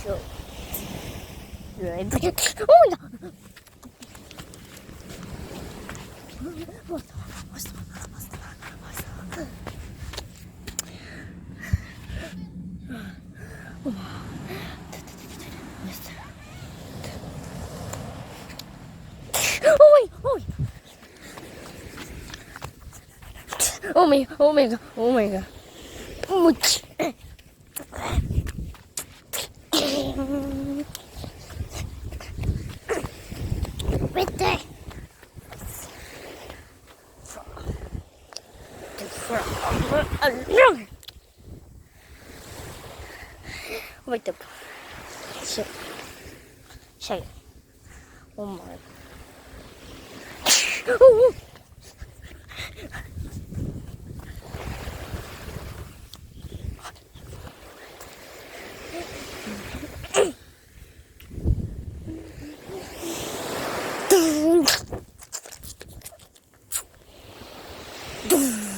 So, right. Oh my god! Oh my god, oh my god, oh my god. Right there. Wait up. Shit. Shit. Oh my. Oh. Boom.